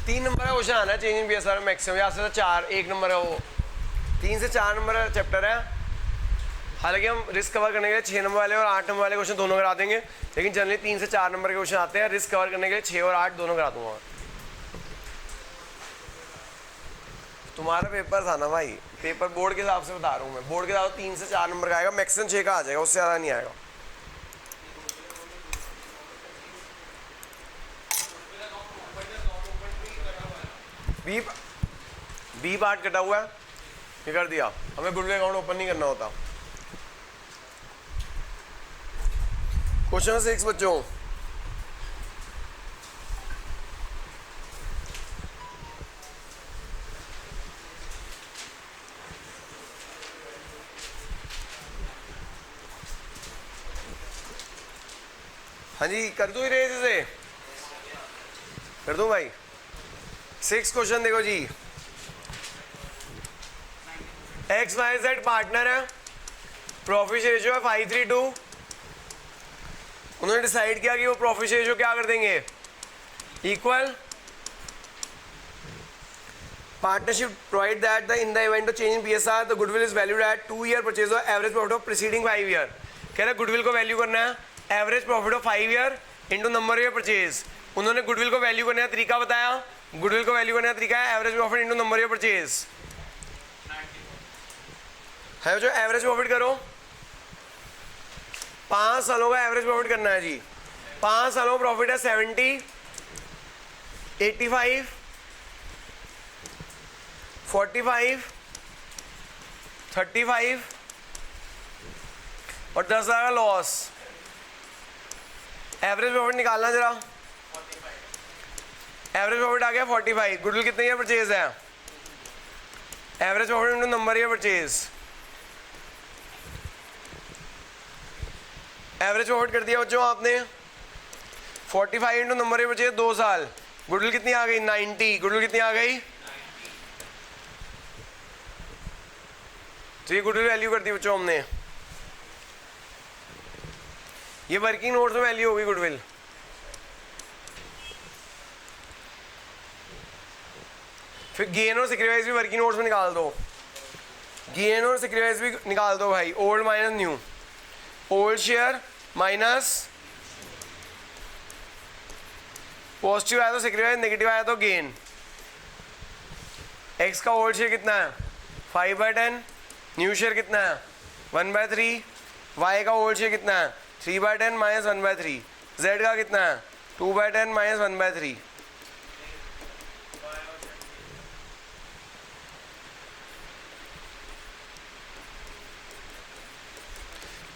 3 number का question आना है चेंज इन बीएसआर मैक्सिमम, यहाँ से 4 1 नंबर है वो, 3 से 4 नंबर का चैप्टर है। हालांकि हम रिस्क कवर करने के लिए 6 नंबर वाले और 8 नंबर वाले क्वेश्चन दोनों करा देंगे, लेकिन जनरली 3 से 4 नंबर के क्वेश्चन आते हैं। रिस्क कवर करने के लिए 6 और 8 दोनों करा दूंगा। तुम्हारा पेपर था ना भाई, पेपर बोर्ड के हिसाब से बता रहा हूँ मैं, बोर्ड के हिसाब से 3 से 4 नंबर का आएगा, मैक्सिमम 6 का आ जाएगा, उससे ज़्यादा नहीं आएगा। बी पार्ट कटा हुआ है, ये कर दिया, हमें गुडविल अकाउंट ओपन नहीं करना होता। क्वेश्चन 6 बच्चों, हाँ जी कर दूँ इरेज इसे, कर दूँ भाई। 6 क्वेश्चन देखो जी, एक्स वाई जेड पार्टनर है, प्रॉफिट रेशियो है 5:3:2। उन्होंने डिसाइड किया कि वो प्रॉफिट रेशियो क्या कर देंगे, equal. Partnership provide that the in the event of change in PSR the goodwill is valued at 2 year purchase of average profit of preceding 5 year. कह रहे गुडविल को वैल्यू करना है average profit of 5 year into number year purchase. उन्होंने goodwill को value करने का तरीका बताया, गुडविल को वैल्यू करने का तरीका है average profit into number year purchase है। जो एवरेज प्रॉफिट करो, 5 सालों का एवरेज प्रॉफिट करना है जी। 5 सालों का प्रॉफिट है 70, 85, 45, 35 और 10,000 का लॉस। एवरेज प्रॉफिट निकालना जरा, एवरेज प्रॉफिट आ गया 45। गुडविल कितने ईयर परचेज है, average profit into number year purchase. Average profit कर दिया बच्चों आपने 45 इंटू नंबर ईयर परचेज 2 साल। गुडविल कितनी आ गई 90। गुडविल कितनी आ गई, तो ये गुडविल वैल्यू कर दी बच्चों हमने। ये वर्किंग नोट्स में वैल्यू होगी गुडविल। फिर गेन और सेक्रीफाइस भी वर्किंग नोट्स में निकाल दो, गेन और सेक्रीफाइस भी निकाल दो भाई। Old minus new, old share minus positive आया तो सेक्रीफाइस, नेगेटिव आया तो गेन। एक्स का ओल्ड शेयर कितना है 5/10, न्यू शेयर कितना है 1/3। वाई का ओल्ड शेयर कितना है 3/10 माइनस 1/3। जेड का कितना है 2/10 माइनस 1/3।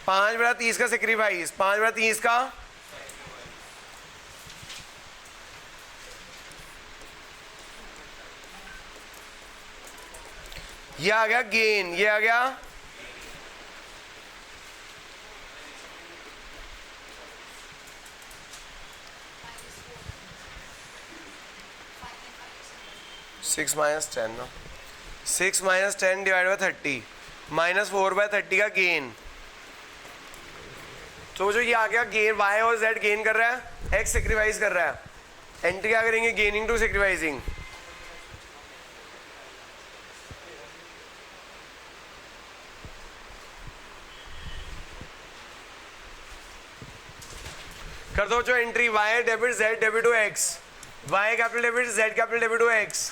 पाँच बटा 30 का सेक्रीफाइस, 5 बटा 30 का ये आ गया गेन, ये आ गया सिक्स माइनस 10 ना, 6 माइनस 10 डिवाइड बाई 30 माइनस 4/30 का गेन। तो जो ये आ गया गेन, वाई और जेड गेन कर रहा है, एक्स सेक्रीफाइस कर रहा है। एंट्री क्या करेंगे, गेनिंग टू सेक्रीफाइसिंग। कर दो जो entry, Y debit Z debit to X, Y capital debit Z capital debit to X,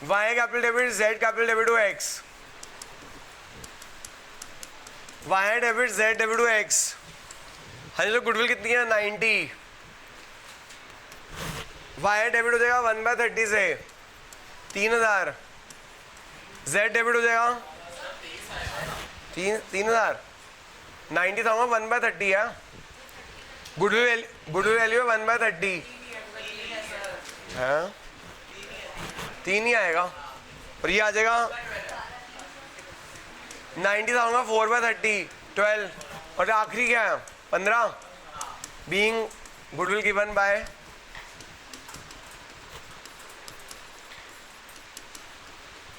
Y capital debit Z capital debit to X, Y debit Z debit to X. हाँ जी, तो goodwill कितनी है 90। Y debit हो जाएगा 1/30 से 3,000, Z debit हो जाएगा 3,000। 90 था 1/30 है, गुडविल वैल्यू है 1/30 है, 3 ही आएगा। और ये आ जाएगा 90 था 4/30 12 और आखिरी क्या है 15 being goodwill given by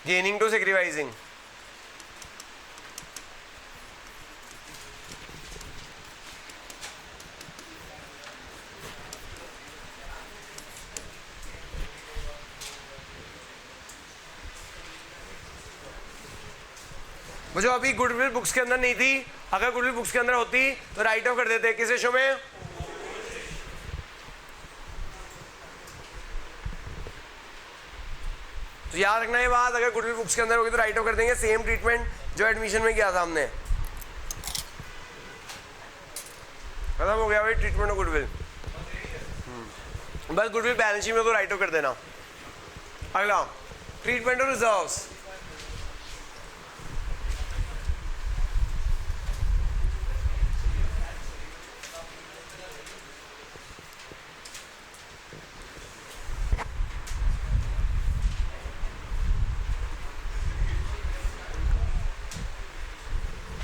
gaining to sacrificing. वो जो अभी गुडविल बुक्स के अंदर नहीं थी, अगर गुडविल बुक्स के अंदर होती तो राइट ऑफ कर देते किस रेशो में? तो याद रखना ये बात, अगर गुडविल बुक्स के अंदर होगी तो राइट ऑफ कर देंगे। सेम ट्रीटमेंट जो एडमिशन में किया था हमने, खत्म हो गया भाई ट्रीटमेंट ऑफ गुडविल। बस गुडविल बैलेंस शीट में तो राइट ऑफ कर देना। अगला ट्रीटमेंट ऑफ रिजर्व्स।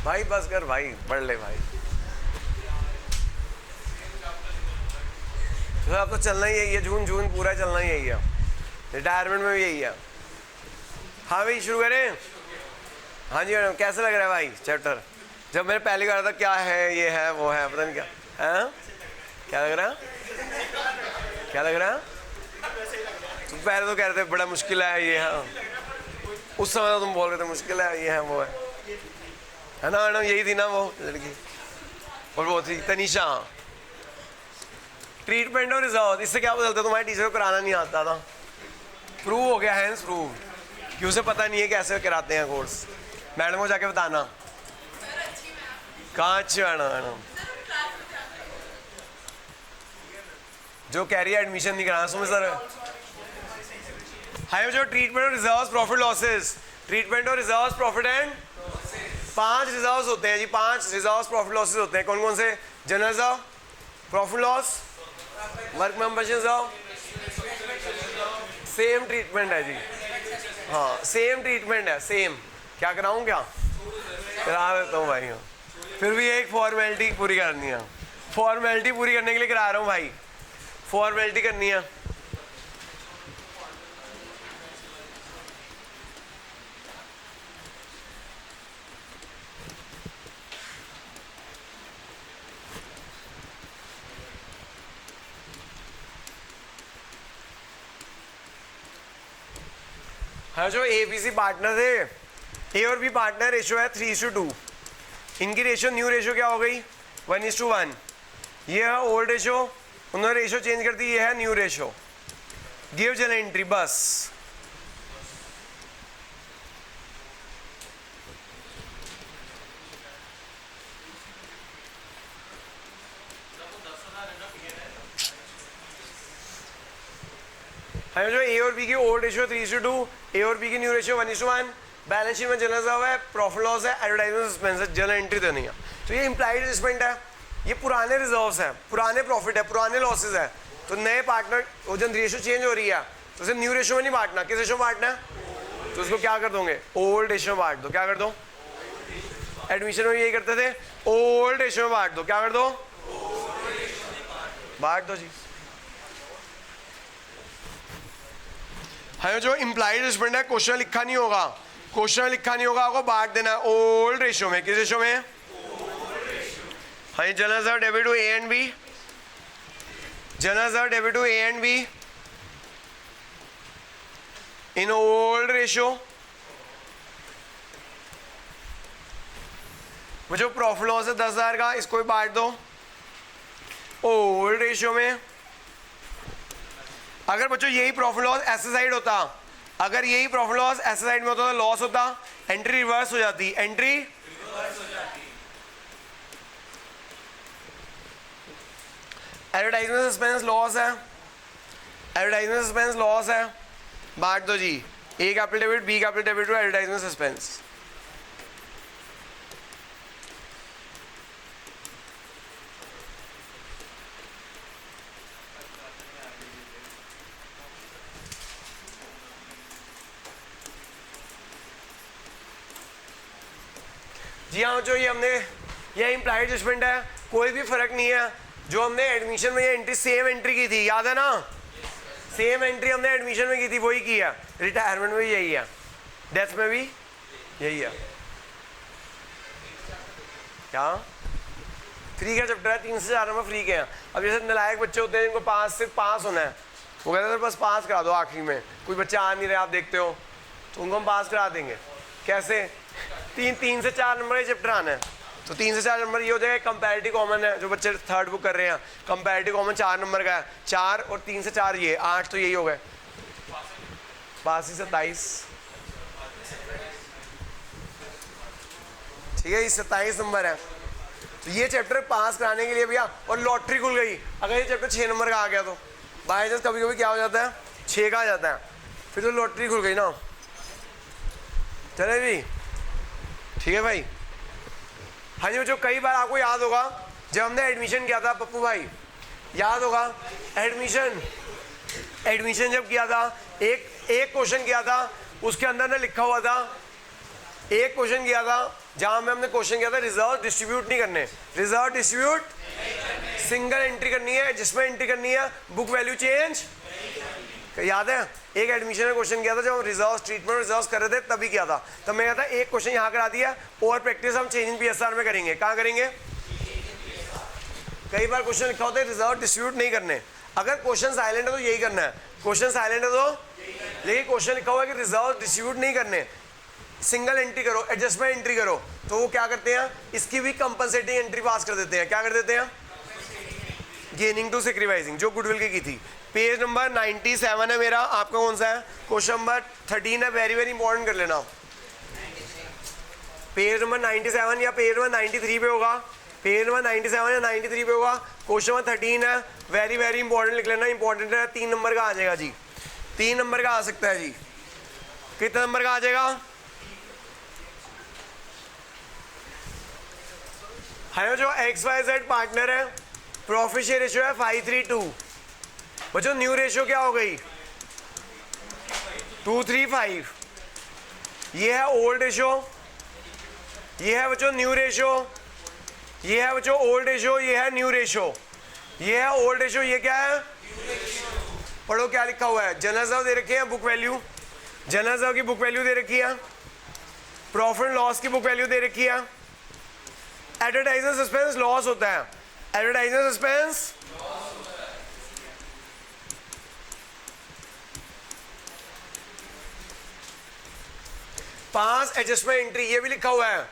भाई बस कर भाई, पढ़ ले भाई, तो अब तो चलना ही यही है, जून जून पूरा चलना ही यही है, रिटायरमेंट में भी यही है। हाँ भाई शुरू करें। हाँ जी मैडम, कैसा लग रहा है भाई चैप्टर? जब मैंने पहले कहा था क्या है, ये है वो है, पता नहीं क्या है, क्या लग रहा है, क्या लग रहा है? तुम पहले तो कह रहे थे बड़ा मुश्किल है ये है, उस समय तो तुम बोल रहे थे मुश्किल है ये है वो है ना मैडम? यही थी ना वो लड़की, और वो थी तनीषा। ट्रीटमेंट और रिजर्व, इससे क्या बदलता? तुम्हारे टीचर को कराना नहीं आता था, प्रूव हो गया है, प्रूव कि उसे पता नहीं है कैसे कराते हैं कोर्स। मैडम को जाके बताना। कहाँ अच्छी मैडम? जो कह रही है एडमिशन नहीं कराना सुन सर। हाई जो ट्रीटमेंट और रिजर्व प्रॉफिट लॉसेस, ट्रीटमेंट और रिजर्व प्रॉफिट एंड 5 रिजर्व होते हैं जी, 5 रिजर्व प्रॉफिट लॉसेस होते हैं। कौन कौन से? General reserve, profit loss, work membership reserve. Same treatment है जी, हाँ सेम ट्रीटमेंट है, सेम। क्या कराऊं? क्या करा देता हूँ भाई, फिर भी एक फॉर्मेलिटी पूरी करनी है, फॉर्मेलिटी पूरी करने के लिए करा रहा हूँ भाई, फॉर्मेलिटी करनी है। हाँ जो ABC पार्टनर थे, A और B पार्टनर, रेशो है 3:2। इनकी रेशो न्यू रेशो क्या हो गई? 1:1। ये है ओल्ड रेशो, उन्होंने रेशो चेंज कर दी, ये है new ratio. Give journal entry बस। हमें जो A और B की ओल्ड रेशियो 3:2, A और B की न्यू रेशियो 1:1, बैलेंस शीट में जनरल रिजर्व है, प्रॉफिट लॉस है, एडवर्टाइजमेंट एक्सपेंस है, जर्नल एंट्री देनी है। तो ये इंप्लाइड एडजस्टमेंट है, ये पुराने रिजर्व्स हैं, पुराने प्रॉफिट है, पुराने लॉसेज है। तो नए पार्टनर वो जब रेशियो चेंज हो रही है तो उसे न्यू रेशियो में नहीं बांटना, किस रेशियो में बांटना है? तो उसको क्या कर दोगे? ओल्ड रेशियो में बांट दो। क्या कर दो? एडमिशन में यही करते थे, ओल्ड रेशियो में बांट दो। क्या कर दो? बांट दो जी। हाँ जो इम्प्लाइड एडजस्टमेंट है, क्वेश्चन लिखा नहीं होगा, क्वेश्चन लिखा नहीं होगा, आपको बांट देना है ओल्ड रेशियो में। किस रेशियो में? हाँ general reserve debit to A and B, general reserve debit to A and B in old ratio. वो जो प्रॉफिट लॉस है 10,000 का, इसको भी बांट दो ओल्ड रेशियो में। अगर बच्चों यही प्रॉफिट लॉस ऐसे साइड होता, अगर यही प्रॉफिट लॉस ऐसे साइड में होता तो लॉस होता, एंट्री रिवर्स हो जाती, एंट्री एडवर्टाइजमेंट एक्सपेंस लॉस है, एडवर्टाइजमेंट एक्सपेंस लॉस है, बांट दो जी। A capital debit, B capital debit to advertisement expense. जी हाँ जो ये हमने, ये इम्प्लाइड एडजस्टमेंट है, कोई भी फर्क नहीं है। जो हमने एडमिशन में ये एंट्री सेम एंट्री की थी, याद है ना? सेम एंट्री हमने एडमिशन में की थी, वही की है। रिटायरमेंट में भी यही है, डेथ में भी यही है। क्या फ्री का चैप्टर है, 3 से 4 नंबर फ्री के हैं। अब जैसे नलायक बच्चे होते हैं जिनको सिर्फ पास होना है, वो कहते हैं बस पास करा दो, आखिरी में कोई बच्चा आ नहीं रहा आप देखते हो, तो उनको हम पास करा देंगे। कैसे? तीन से 4 नंबर का चैप्टर आना है, तो 3 से 4 नंबर ये हो जाएगा। कंपैरेटिव कॉमन है, जो बच्चे थर्ड बुक कर रहे हैं, कंपैरेटिव कॉमन 4 नंबर का है, 4 और 3 से 4 ये 8, तो यही हो गए 82 27, ठीक है, ये 27 नंबर है। तो ये चैप्टर पास कराने के लिए भैया, और लॉटरी खुल गई, अगर ये चैप्टर 6 नंबर का आ गया तो बाई चांस कभी कभी क्या हो जाता है 6 का आ जाता है, फिर तो लॉटरी खुल गई ना। चले भी, ठीक है भाई। हाँ जी बच्चों, कई बार आपको याद होगा जब हमने एडमिशन किया था, पप्पू भाई याद होगा, एडमिशन जब किया था, एक क्वेश्चन किया था, उसके अंदर ने लिखा हुआ था, एक क्वेश्चन किया था जहां में हमने क्वेश्चन किया था रिजर्व डिस्ट्रीब्यूट नहीं करने, रिजर्व डिस्ट्रीब्यूट सिंगल एंट्री करनी है, जिसमें एंट्री करनी है बुक वैल्यू चेंज, याद है। एक एडमिशन में क्वेश्चन किया था जब हम रिजर्व ट्रीटमेंट रिजर्व कर रहे थे तभी किया था, तब मैं कहता एक क्वेश्चन यहाँ करा दिया, और प्रैक्टिस हम चेंज इन पीएसआर में करेंगे। कहाँ करेंगे? कई बार क्वेश्चन लिखा होता है रिजर्व डिस्ट्रीब्यूट नहीं करने, अगर क्वेश्चन साइलेंट है तो यही करना है, क्वेश्चन साइलेंट है तो, लेकिन क्वेश्चन लिखा हुआ है कि रिजर्व डिस्ट्रीब्यूट नहीं करने, सिंगल एंट्री करो, एडजस्टमेंट एंट्री करो, तो वो क्या करते हैं, इसकी भी कंपनसेटिंग एंट्री पास कर देते हैं। क्या कर देते हैं? गेनिंग टू सेक्रीफाइसिंग, जो गुडविल की थी। पेज नंबर 97 है मेरा, आपका कौन सा है? क्वेश्चन नंबर 13 है, वेरी वेरी इंपॉर्टेंट कर लेना। पेज नंबर 97 या पेज नंबर 93 पे होगा, पेज नंबर 97 या 93 पे होगा, क्वेश्चन नंबर 13 है, वेरी वेरी इंपॉर्टेंट लिख लेना, इंपॉर्टेंट है, 3 नंबर का आ जाएगा जी, 3 नंबर का आ सकता है जी। कितने नंबर का आ जाएगा? है जो XYZ पार्टनर है, प्रॉफिट शेयर रेशियो है 5:3:2। बच्चों न्यू रेशियो क्या हो गई? 2:3:5। ये है ओल्ड रेशियो, ये है बच्चों न्यू रेशियो, ये है बच्चों ओल्ड रेशियो, ये है न्यू रेशियो, ये है ओल्ड रेशियो, ये क्या है? पढ़ो क्या लिखा हुआ है। जनरल रिजर्व दे रखी है, बुक वैल्यू, जनरल रिजर्व की बुक वैल्यू दे रखी है, प्रॉफिट लॉस की बुक वैल्यू दे रखी है। एडवर्टाइजमेंट सस्पेंस लॉस होता है, advertisement suspense pass adjustment entry, ये भी लिखा हुआ है।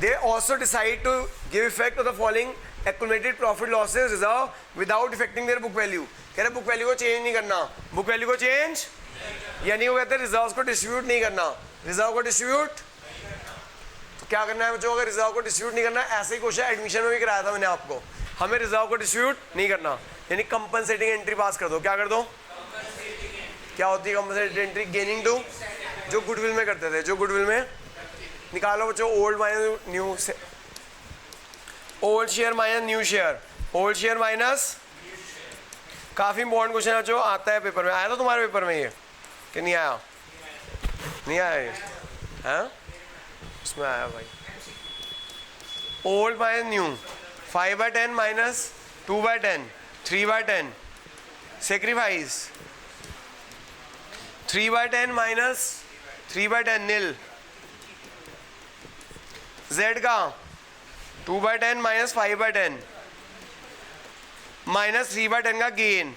They also decide to give effect of the following accumulated profit losses reserve without effecting their book value. कह रहे बुक वैल्यू को चेंज नहीं करना, बुक वैल्यू को चेंज, यानी वो कहते हैं रिजर्व को डिस्ट्रीब्यूट नहीं करना, रिजर्व को डिस्ट्रीब्यूट तो क्या करना है बच्चों? अगर रिजर्व को डिस्ट्रीब्यूट नहीं करना, ऐसे ही क्वेश्चन एडमिशन में भी कराया था मैंने आपको, हमें रिजर्व को डिस्ट्रीब्यूट नहीं करना, यानी कंपनसेटिंग एंट्री पास कर दो। क्या कर दो? क्या होती है कंपनसेटिंग एंट्री? गेनिंग टू, जो गुडविल में करते थे, जो गुडविल में निकालो बच्चों, old minus new, old share minus new share, old share minus, काफी इंपॉर्टेंट क्वेश्चन है जो आता है पेपर में। आया था तुम्हारे पेपर में ये कि नहीं आया? नहीं आया ये, हाँ इसमें आया भाई। Old minus new, 5/10 minus 2/10, 3/10, sacrifice 3/10 minus 3/10 नील, Z का 2/10 माइनस 5/10 माइनस 3/10 का गेन।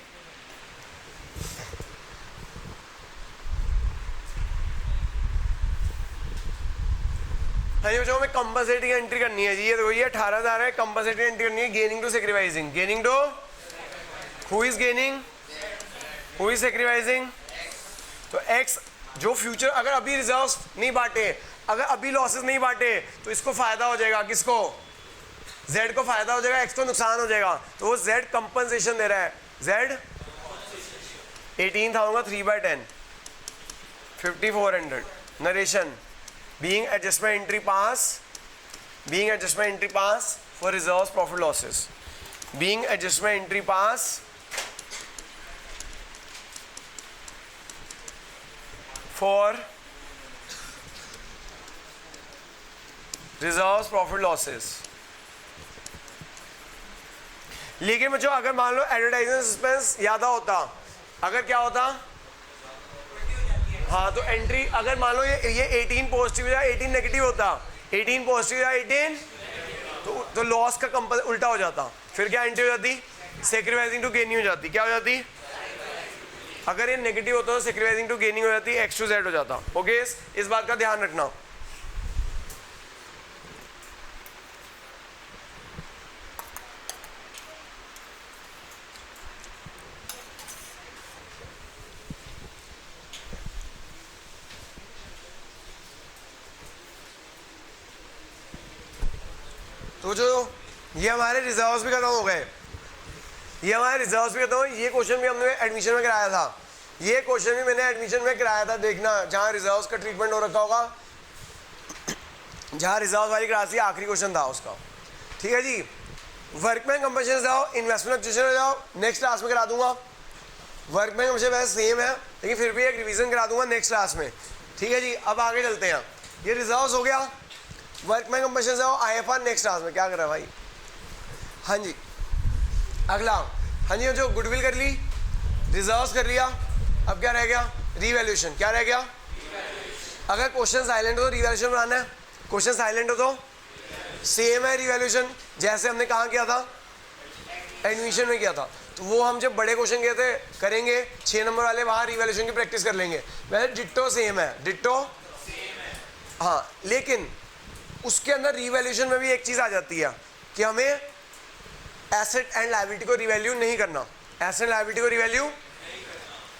जो हमें कंपनसेटिंग एंट्री करनी है जी, ये देखो ये 18,000 है, कंपनसेटिंग एंट्री करनी है, gaining to sacrificing, gaining to, who is gaining, who is sacrificing, तो X जो फ्यूचर, अगर अभी रिजर्व्स नहीं बांटे, अगर अभी लॉसेस नहीं बांटे तो इसको फायदा हो जाएगा, किसको? Z को फायदा हो जाएगा, X को नुकसान हो जाएगा, तो वो Z कंपनसेशन दे रहा है, Z 18,000 का 3/10 5400 narration being adjustment entry pass, being adjustment entry pass for reserves profit losses, being adjustment entry pass for reserves profit losses। लेकिन बच्चों अगर मान लो एडवर्टाइजमेंट सस्पेंस ज्यादा होता, अगर क्या होता, हाँ तो एंट्री, अगर मान लो ये 18 पॉजिटिव या 18 नेगेटिव होता, 18 पॉजिटिव या 18 तो लॉस का कंपल उल्टा हो जाता, फिर क्या एंट्री हो जाती? सेक्रीफाइसिंग टू गेनिंग हो जाती। क्या हो जाती? अगर ये नेगेटिव होता तो सेक्रीफाइसिंग टू गेनिंग हो जाती, X to Z हो जाता। ओके, इस बात का ध्यान रखना। तो जो ये हमारे रिजर्व्स भी खत्म हो गए, ये हमारे रिजर्व्स भी खत्म हो। ये क्वेश्चन भी हमने एडमिशन में कराया था, ये क्वेश्चन भी मैंने एडमिशन में कराया था। देखना जहाँ रिजर्व्स का ट्रीटमेंट हो रखा होगा, जहाँ रिजर्व वाली क्लास थी, आखिरी क्वेश्चन था उसका। ठीक है जी। वर्कमैन कंपनसेशन जाओ, इन्वेस्टमेंट ऑब्जेक्शन जाओ, नेक्स्ट क्लास में करा दूंगा। वर्कमैन कंपनसेशन वैसे सेम है, लेकिन फिर भी एक रिवीजन करा दूंगा नेक्स्ट क्लास में। ठीक है जी। अब आगे चलते हैं। ये रिजर्व्स हो गया, वर्कमैन कंपनसेशन जाओ, IFR नेक्स्ट क्लास में। क्या कर रहा है भाई? हाँ जी। अगला, हाँ जी, जो गुडविल कर ली, रिजर्व्स कर लिया, अब क्या रह गया? रीवैल्यूएशन। क्या रह गया? अगर क्वेश्चन साइलेंट हो तो रीवैल्यूएशन बनाना है, क्वेश्चन साइलेंट हो तो सेम है रिवैल्यूएशन, जैसे हमने कहाँ किया था, एडमिशन में किया था। तो वो हम जब बड़े क्वेश्चन किए थे करेंगे 6 नंबर वाले, वहाँ रिवैल्यूएशन की प्रैक्टिस कर लेंगे। वैसे डिट्टो सेम है, डिट्टो हाँ, लेकिन उसके अंदर रिवैल्यूएशन में भी एक चीज़ आ जाती है कि हमें एसेट एंड लायबिलिटी को रिवैल्यू नहीं करना। एसेट एंड लायबिलिटी को रिवैल्यू,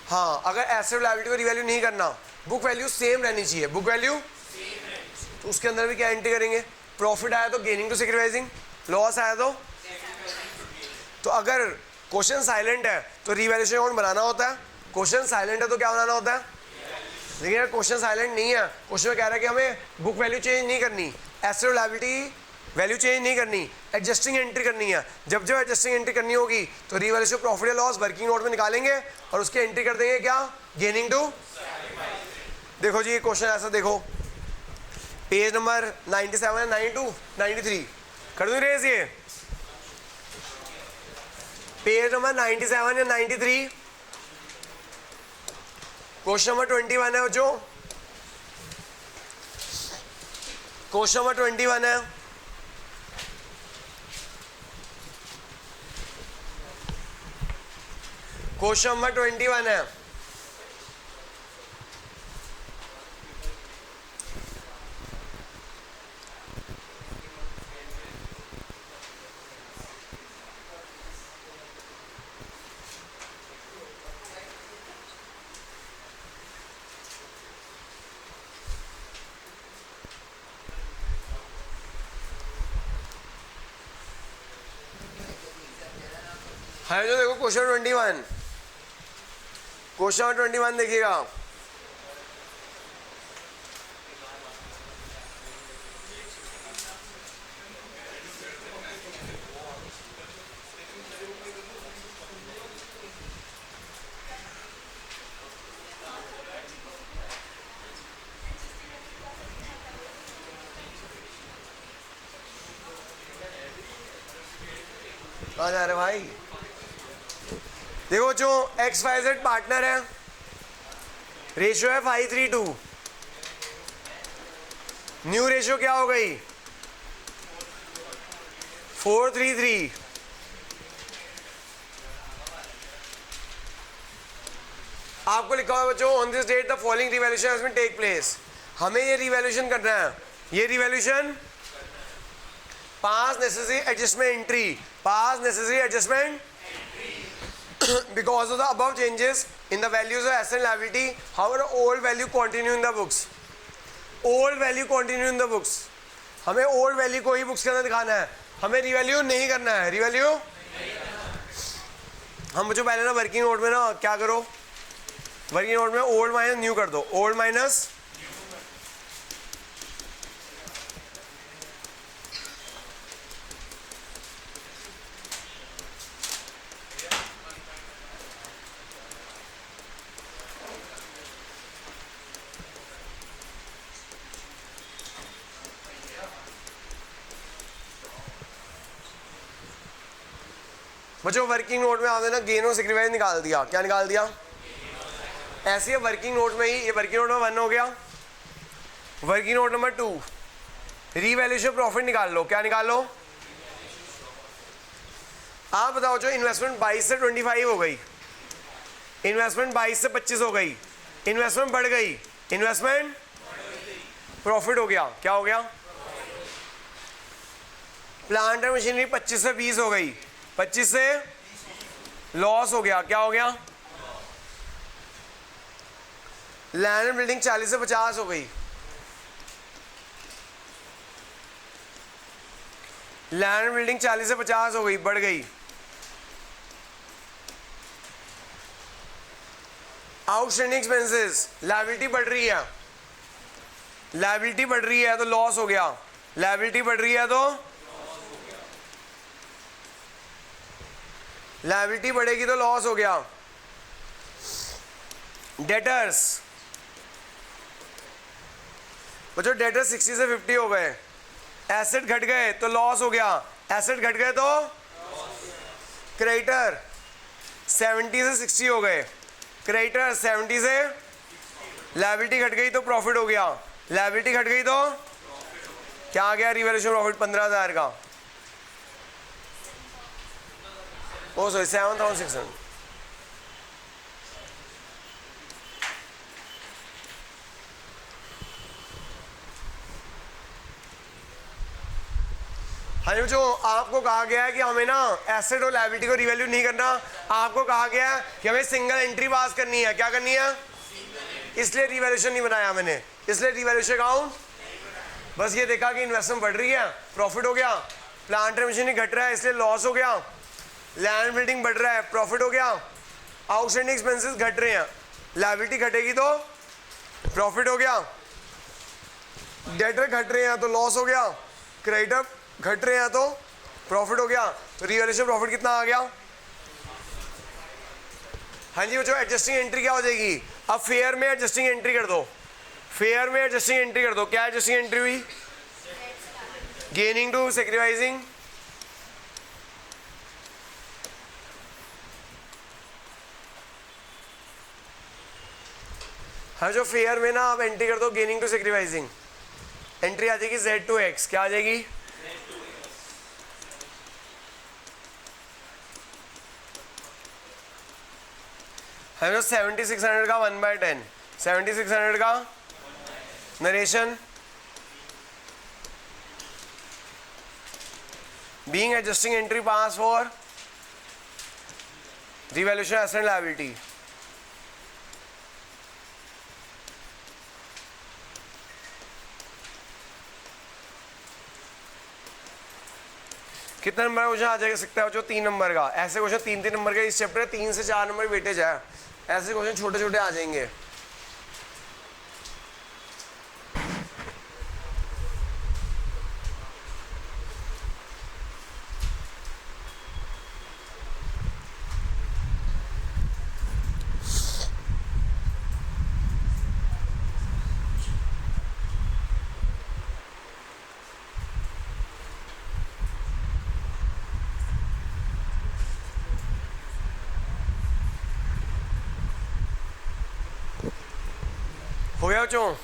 हाँ, अगर एसेट लायबिलिटी को रिवैल्यू नहीं करना, बुक वैल्यू सेम रहनी चाहिए, बुक वैल्यू। तो उसके अंदर भी क्या एंट्री करेंगे? प्रॉफिट आया तो गेनिंग टू सेक्रीफाइसिंग, लॉस आया तो अगर क्वेश्चन साइलेंट है तो रिवैल्यूएशन अकाउंट बनाना होता है, क्वेश्चन साइलेंट है तो क्या बनाना होता है? लेकिन अगर क्वेश्चन साइलेंट नहीं है, क्वेश्चन में कह रहा है कि हमें बुक वैल्यू चेंज नहीं करनी, एसेट लायबिलिटी वैल्यू चेंज नहीं करनी, एडजस्टिंग एंट्री करनी है। जब जब एडजस्टिंग एंट्री करनी होगी तो रिवैल्यूएशन प्रॉफिट या लॉस वर्किंग नोट में निकालेंगे और उसकी एंट्री कर देंगे क्या? Gaining to. देखो जी, ये क्वेश्चन ऐसा देखो, पेज नंबर 97 92 93 कर दूँ रेज? ये पेज नंबर 97 या 93, क्वेश्चन नंबर 21 है बच्चों, क्वेश्चन नंबर 21 है। क्वेश्चन नंबर 21 है। है जो देखो क्वेश्चन 21, क्वेश्चन 21 देखिएगा। कहाँ जा रहे भाई? देखो जो XYZ पार्टनर है, रेशियो है 5:3:2, न्यू रेशियो क्या हो गई? 4:3:3। आपको लिखा हुआ है बच्चों, on this date the following revaluation has been take place. हमें ये रिवैल्यूएशन करना है, ये revaluation pass necessary adjustment entry, pass necessary adjustment because of the above changes in the values of asset and liability, however old value continue in the books, old value continue in the books। हमें old value को ही books के अंदर दिखाना है, हमें revalue नहीं करना है, रिवैल्यू हम जो पहले ना वर्किंग नोट में ना क्या करो, वर्किंग नोट में ओल्ड माइनस न्यू कर दो, ओल्ड माइनस बच्चों वर्किंग नोट में आपने ना गेन और सेक्रीफाइस निकाल दिया। क्या निकाल दिया? ऐसे ही वर्किंग नोट में ही, ये वर्किंग नोट में 1 हो गया। Working note number 2 revaluation profit निकाल लो। क्या निकाल लो? आप बताओ जो इन्वेस्टमेंट 22 से 25 हो गई, इन्वेस्टमेंट 22 से 25 हो गई, इन्वेस्टमेंट बढ़ गई, इन्वेस्टमेंट प्रॉफिट हो गया। क्या हो गया? प्लांट एंड मशीनरी 25 से 20 हो गई, 25 से लॉस हो गया। क्या हो गया? लैंड एंड बिल्डिंग 40 से 50 हो गई। लैंड बिल्डिंग 40 से 50 हो गई, बढ़ गई। आउटस्टैंडिंग एक्सपेंसेस, लायबिलिटी बढ़ रही है, लायबिलिटी बढ़ रही है तो लॉस हो गया, लायबिलिटी बढ़ रही है तो लायबिलिटी बढ़ेगी तो लॉस हो गया। डेटर्स, बच्चों डेटर्स 60 से 50 हो गए, एसेट घट गए तो लॉस हो गया, एसेट घट गए तो क्रेडिटर 70 से 60 हो गए, क्रेडिटर 70 से, लायबिलिटी घट गई तो प्रॉफिट हो गया, लायबिलिटी घट गई तो क्या आ गया, रिवैल्यूएशन प्रॉफिट 15,000 का, ओ सॉरी 7,600। हाँ जी बच्चों, आपको कहा गया है कि हमें ना एसेट और लायबिलिटी को रिवैल्यू नहीं करना, आपको कहा गया है कि हमें सिंगल एंट्री पास करनी है। क्या करनी है? इसलिए रिवैल्यूएशन नहीं बनाया मैंने, इसलिए रिवैल्यूएशन अकाउंट, बस ये देखा कि इन्वेस्टमेंट बढ़ रही है, प्रॉफिट हो गया, प्लांट एंड मशीनरी घट रहा है इसलिए लॉस हो गया, लैंड बिल्डिंग बढ़ रहा है प्रॉफिट हो गया, आउटस्टैंडिंग एक्सपेंसेस घट रहे हैं, लायबिलिटी घटेगी तो प्रॉफिट हो गया, डेटर घट रहे हैं तो लॉस हो गया, क्रेडिटर घट रहे हैं तो प्रॉफिट हो गया। तो रिवैल्यूएशन प्रॉफिट कितना आ गया? हाँ जी बच्चों, एडजस्टिंग एंट्री क्या हो जाएगी? अब फेयर में एडजस्टिंग एंट्री कर दो, फेयर में एडजस्टिंग एंट्री कर दो। क्या एडजस्टिंग एंट्री हुई? गेनिंग टू सैक्रिफाइसिंग, हाँ जो फेयर में ना आप एंट्री कर दो गेनिंग टू सैक्रिफाइसिंग, एंट्री आ जाएगी Z to X, क्या आ जाएगी? है जो 7600 का 1/10, 7600 का narration, being adjusting entry pass for revaluation asset liability. कितना नंबर क्वेश्चन आ जाएगा सकता है जो 3 नंबर का, ऐसे क्वेश्चन 3-3 नंबर का इस चैप्टर 3 से 4 नंबर वेटेज है, ऐसे क्वेश्चन छोटे छोटे आ जाएंगे। हो गया बच्चों?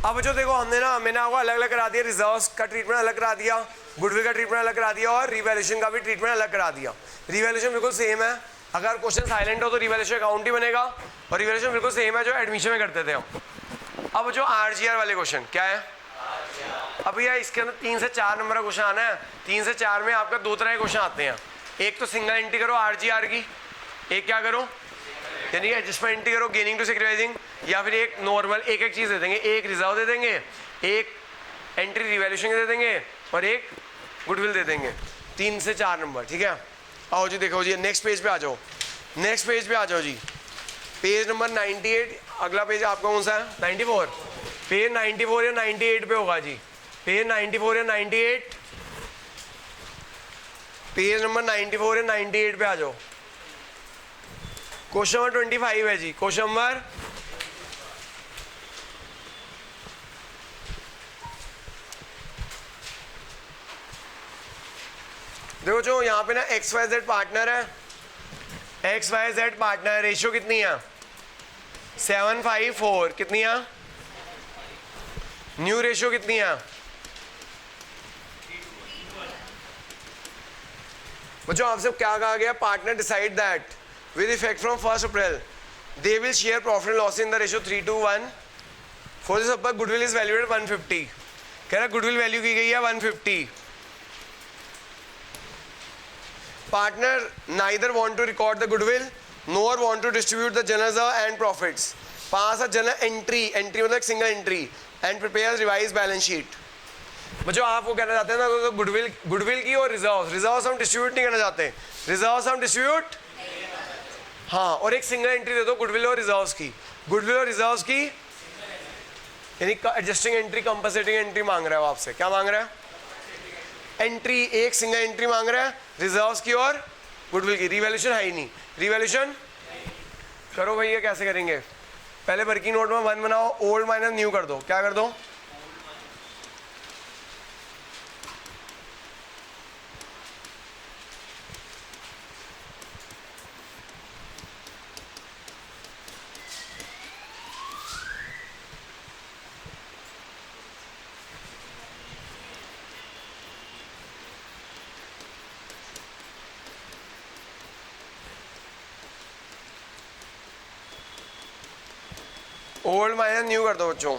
अब बच्चों देखो हमने ना, मैंने आपको अलग अलग करा दिया, रिजर्व्स का ट्रीटमेंट अलग करा दिया, गुडविल का ट्रीटमेंट अलग करा दिया और रिवैल्यूएशन का भी ट्रीटमेंट अलग करा दिया। रिवैल्यूएशन बिल्कुल सेम है, अगर क्वेश्चन साइलेंट हो तो रिवैल्यूएशन अकाउंट ही बनेगा, और रिवैल्यूएशन बिल्कुल सेम है जो एडमिशन में करते थे हम। अब बच्चों RGR वाले क्वेश्चन क्या है? अब भैया इसके अंदर 3 से 4 नंबर का क्वेश्चन आना है, 3 से 4 में आपका 2 तरह के क्वेश्चन आते हैं, एक तो सिंगल एंट्री करो RGR की, एक क्या करो यानी एडजस्टमेंट एंट्री करो गेनिंग टू सैक्रिफाइसिंग, या फिर एक नॉर्मल एक एक चीज़ दे देंगे, एक रिजर्व दे देंगे, एक एंट्री रिवैल्यूएशन दे देंगे और एक गुडविल दे देंगे। 3 से 4 नंबर, ठीक है। आओ जी देखो जी, नेक्स्ट पेज पे आ जाओ, नेक्स्ट पेज पे आ जाओ जी, पेज नंबर 98, अगला पेज आपका कौन सा है? 94, पेज 94 या 98 पे होगा जी, पेज 94 या 98, पेज नंबर 94 या 98 पे आ जाओ। क्वेश्चन नंबर 25 है जी, क्वेश्चन नंबर देखो जो यहाँ पे ना XYZ पार्टनर है, XYZ पार्टनर, रेशियो कितनी है? 7:5:4, कितनी है? न्यू रेशियो कितनी है? बच्चों आपसे क्या कहा गया? Partner decide that with effect from 1st April they will share profit and loss in the ratio 3:1. For this purpose goodwill is valued at 150, कह रहा goodwill वैल्यू की गई है 150. Partner neither want to record the goodwill nor want to distribute the general reserve and profits. Pass a general entry, entry मतलब एक single entry, and prepare revise balance sheet. बच्चों आप वो कहना चाहते हैं ना तो गुडविल, गुडविल की और रिजर्व हम डिस्ट्रीब्यूट नहीं करना चाहते, रिजर्व हम डिस्ट्रीब्यूट, हाँ, और एक सिंगल एंट्री दे दो गुडविल और रिजर्व्स की, गुडविल और रिजर्व्स की, यानी एडजस्टिंग एंट्री कंपनसेटिंग एंट्री मांग रहा है वो आपसे, क्या मांग रहा है? एंट्री, एक सिंगल एंट्री मांग रहा है रिजर्व्स की और गुडविल की। रिवैल्यूएशन है ही नहीं, रिवैल्यूएशन करो भैया, कैसे करेंगे? पहले वर्किंग नोट में 1 बनाओ, ओल्ड माइनस न्यू कर दो, क्या कर दो? ओल्ड माइनस न्यू कर दो बच्चों।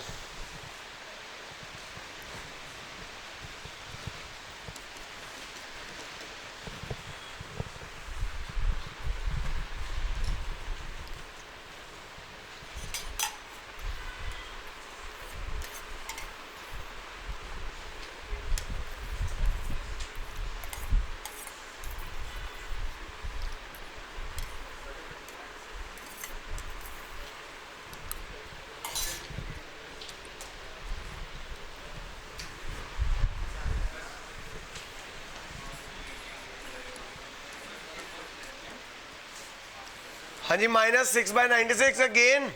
हाँ जी, -6/96 अगेन,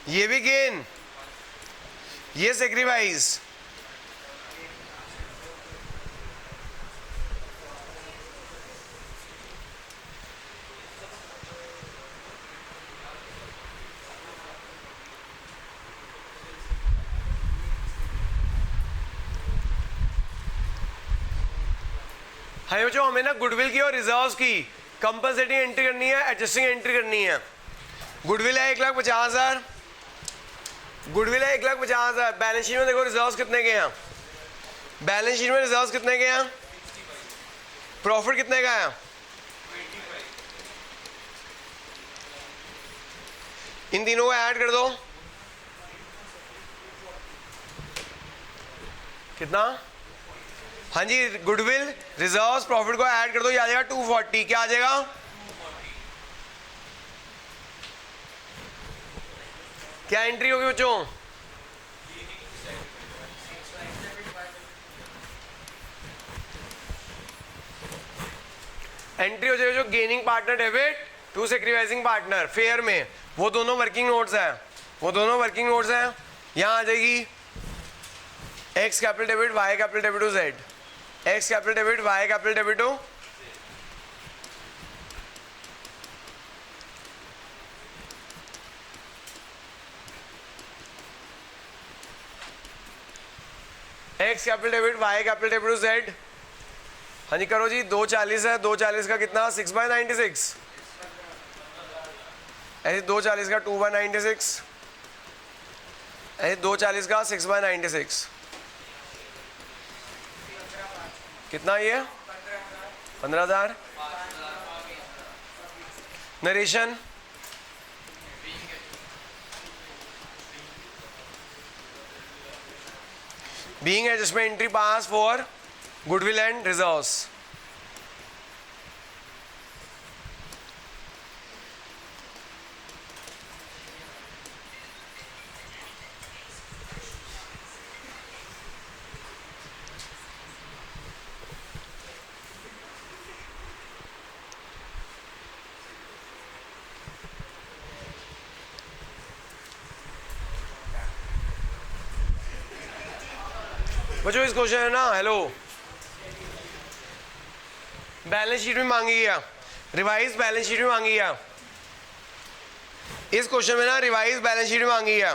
ये भी गेन, ये सेक्रीफाइस, हाँ बच्चों हमें ना गुडविल की और रिजर्व्स की कंपनसेटिंग एंट्री करनी है, एडजस्टिंग एंट्री करनी है। गुडविल है 1,50,000, गुडविल है 1,50,000, बैलेंस शीट में देखो रिजर्व्स कितने के हैं, बैलेंस शीट में रिजर्व्स कितने के हैं, प्रॉफिट कितने का है, इन तीनों को ऐड कर दो, कितना? हाँ जी, गुडविल रिजर्व्स प्रॉफिट को ऐड कर दो, ये आ जाएगा 240, क्या आ जाएगा? क्या एंट्री होगी बच्चों? एंट्री हो जाएगी जो gaining partner debit to sacrificing partner फेयर में, वो दोनों वर्किंग नोट्स हैं, वो दोनों वर्किंग नोट्स हैं। यहाँ आ जाएगी X capital debit Y capital debit to Z, X capital debit Y capital debit to X capital debit Y capital debit to Z. हाँ जी करो जी, 240 है, 240 का कितना? 6/96, ऐसे 240 का 2/96, ऐसे 240 का 6/96, कितना ये? 15,000। Narration being adjustment entry pass for goodwill and reserves. बच्चों इस क्वेश्चन है ना, हेलो, बैलेंस शीट में मांगी गया, रिवाइज बैलेंस शीट में मांगी गया, इस क्वेश्चन में ना रिवाइज बैलेंस शीट में मांगी गया।